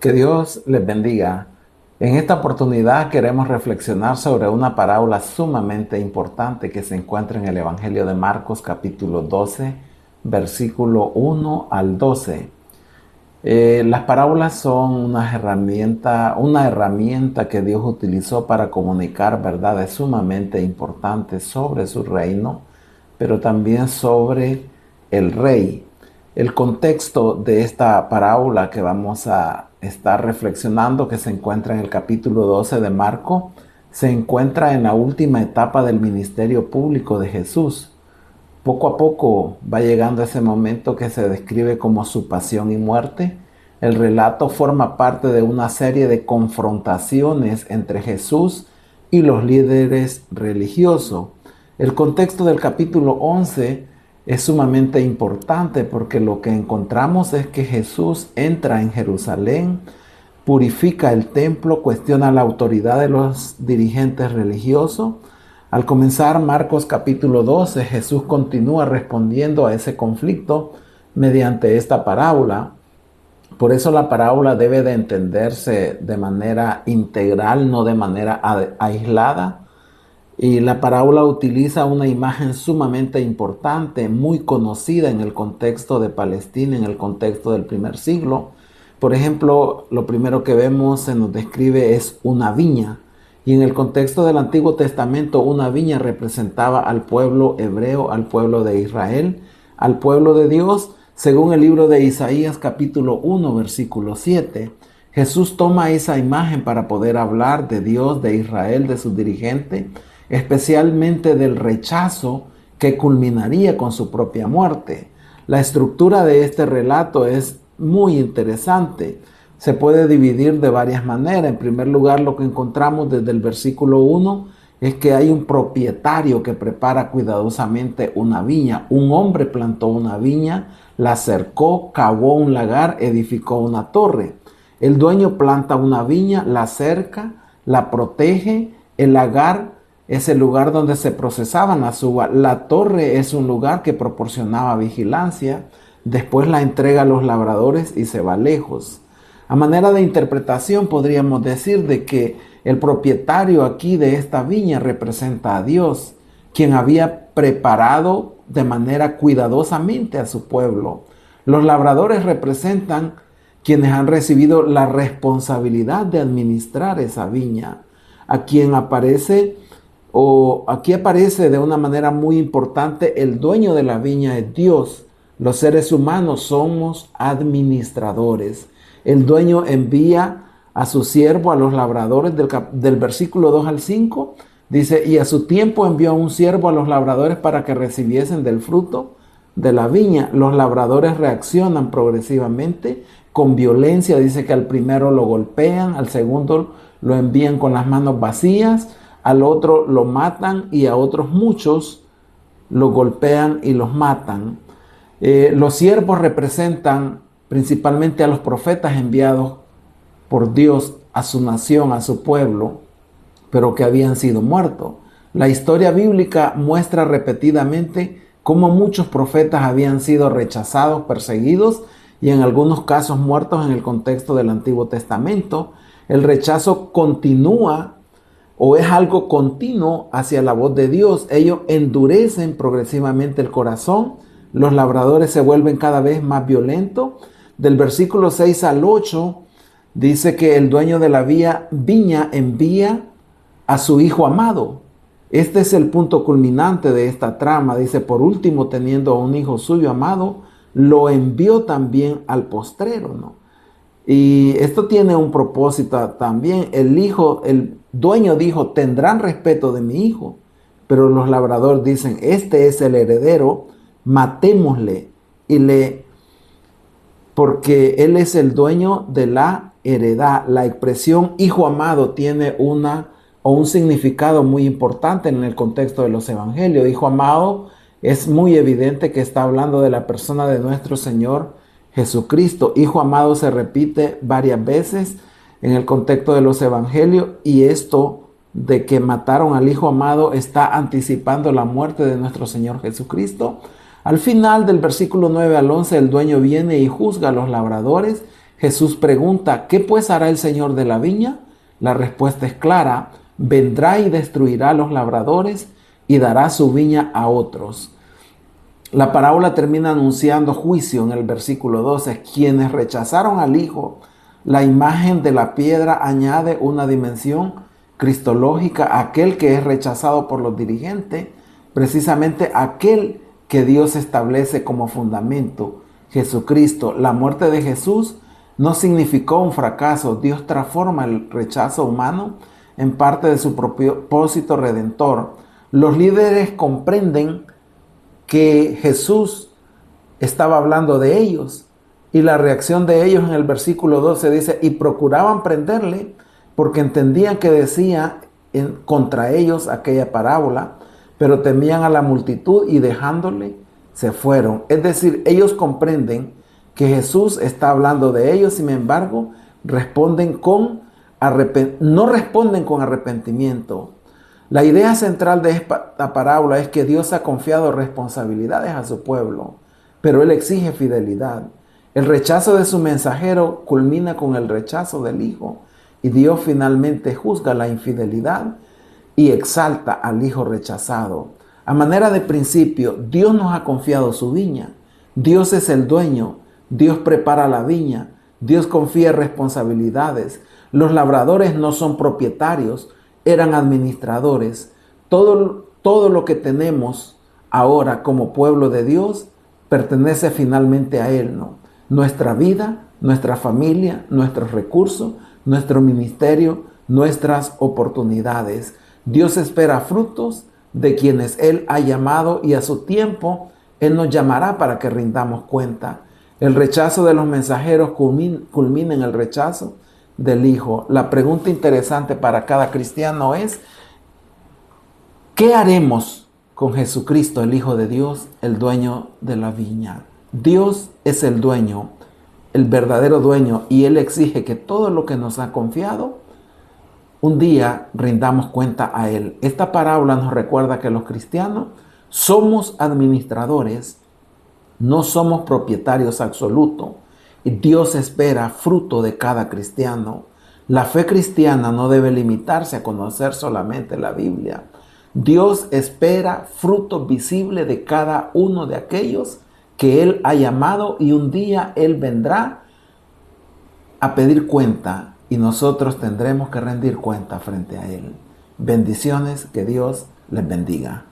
Que Dios les bendiga. En esta oportunidad queremos reflexionar sobre una parábola sumamente importante que se encuentra en el Evangelio de Marcos capítulo 12, versículo 1 al 12. Las parábolas son una herramienta que Dios utilizó para comunicar verdades sumamente importantes sobre su reino, pero también sobre el rey. El contexto de esta parábola que vamos a estar reflexionando, que se encuentra en el capítulo 12 de Marcos, se encuentra en la última etapa del ministerio público de Jesús. Poco a poco va llegando ese momento que se describe como su pasión y muerte. El relato forma parte de una serie de confrontaciones entre Jesús y los líderes religiosos. El contexto del capítulo 11 es sumamente importante porque lo que encontramos es que Jesús entra en Jerusalén, purifica el templo, cuestiona la autoridad de los dirigentes religiosos. Al comenzar Marcos capítulo 12, Jesús continúa respondiendo a ese conflicto mediante esta parábola. Por eso la parábola debe de entenderse de manera integral, no de manera aislada. Y la parábola utiliza una imagen sumamente importante, muy conocida en el contexto de Palestina, en el contexto del primer siglo. Por ejemplo, lo primero que vemos se nos describe es una viña. Y en el contexto del Antiguo Testamento, una viña representaba al pueblo hebreo, al pueblo de Israel, al pueblo de Dios, según el libro de Isaías capítulo 1, versículo 7. Jesús toma esa imagen para poder hablar de Dios, de Israel, de su dirigente, especialmente del rechazo que culminaría con su propia muerte. La estructura de este relato es muy interesante. Se puede dividir de varias maneras. En primer lugar, lo que encontramos desde el versículo 1 es que hay un propietario que prepara cuidadosamente una viña. Un hombre plantó una viña, la cercó, cavó un lagar, edificó una torre. El dueño planta una viña, la cerca, la protege. El lagar es el lugar donde se procesaban las uvas. La torre es un lugar que proporcionaba vigilancia. Después la entrega a los labradores y se va lejos. A manera de interpretación podríamos decir de que el propietario aquí de esta viña representa a Dios, quien había preparado de manera cuidadosamente a su pueblo. Los labradores representan quienes han recibido la responsabilidad de administrar esa viña. Aquí aparece de una manera muy importante el dueño de la viña es Dios. Los seres humanos somos administradores. El dueño envía a su siervo, a los labradores del versículo 2 al 5. Dice, y a su tiempo envió a un siervo a los labradores para que recibiesen del fruto de la viña. Los labradores reaccionan progresivamente con violencia. Dice que al primero lo golpean, al segundo lo envían con las manos vacías, al otro lo matan y a otros muchos lo golpean y los matan. Los siervos representan principalmente a los profetas enviados por Dios a su nación, a su pueblo, pero que habían sido muertos. La historia bíblica muestra repetidamente cómo muchos profetas habían sido rechazados, perseguidos y en algunos casos muertos en el contexto del Antiguo Testamento. El rechazo continúa o es algo continuo hacia la voz de Dios. Ellos endurecen progresivamente el corazón. Los labradores se vuelven cada vez más violentos. Del versículo 6 al 8 dice que el dueño de la viña envía a su hijo amado. Este es el punto culminante de esta trama. Dice, por último, teniendo a un hijo suyo amado, lo envió también al postrero, ¿no? Y esto tiene un propósito también. El dueño dijo, tendrán respeto de mi hijo. Pero los labradores dicen, este es el heredero, matémosle porque él es el dueño de la heredad. La expresión hijo amado tiene un significado muy importante en el contexto de los evangelios. Hijo amado es muy evidente que está hablando de la persona de nuestro Señor Jesucristo. Hijo amado se repite varias veces en el contexto de los evangelios, y esto de que mataron al hijo amado está anticipando la muerte de nuestro Señor Jesucristo. Al final del versículo 9 al 11, el dueño viene y juzga a los labradores. Jesús pregunta, ¿qué pues hará el Señor de la viña? La respuesta es clara, vendrá y destruirá a los labradores y dará su viña a otros. La parábola termina anunciando juicio en el versículo 12. Quienes rechazaron al Hijo, la imagen de la piedra añade una dimensión cristológica a aquel que es rechazado por los dirigentes, precisamente aquel que Dios establece como fundamento, Jesucristo. La muerte de Jesús no significó un fracaso. Dios transforma el rechazo humano en parte de su propósito redentor. Los líderes comprenden que Jesús estaba hablando de ellos, y la reacción de ellos en el versículo 12 dice, y procuraban prenderle porque entendían que decía contra ellos aquella parábola, pero temían a la multitud y dejándole se fueron. Es decir, ellos comprenden que Jesús está hablando de ellos, sin embargo, no responden con arrepentimiento. La idea central de esta parábola es que Dios ha confiado responsabilidades a su pueblo, pero Él exige fidelidad. El rechazo de su mensajero culmina con el rechazo del Hijo, y Dios finalmente juzga la infidelidad y exalta al Hijo rechazado. A manera de principio, Dios nos ha confiado su viña. Dios es el dueño. Dios prepara la viña. Dios confía responsabilidades. Los labradores no son propietarios, eran administradores. Todo lo que tenemos ahora como pueblo de Dios pertenece finalmente a Él, ¿no? Nuestra vida, nuestra familia, nuestros recursos, nuestro ministerio, nuestras oportunidades. Dios espera frutos de quienes Él ha llamado, y a su tiempo Él nos llamará para que rindamos cuenta. El rechazo de los mensajeros culmina en el rechazo del Hijo. La pregunta interesante para cada cristiano es, ¿qué haremos con Jesucristo, el Hijo de Dios, el dueño de la viña? Dios es el dueño, el verdadero dueño, y Él exige que todo lo que nos ha confiado, un día rindamos cuenta a Él. Esta parábola nos recuerda que los cristianos somos administradores, no somos propietarios absolutos. Y Dios espera fruto de cada cristiano. La fe cristiana no debe limitarse a conocer solamente la Biblia. Dios espera fruto visible de cada uno de aquellos que Él ha llamado, y un día Él vendrá a pedir cuenta y nosotros tendremos que rendir cuenta frente a Él. Bendiciones, que Dios les bendiga.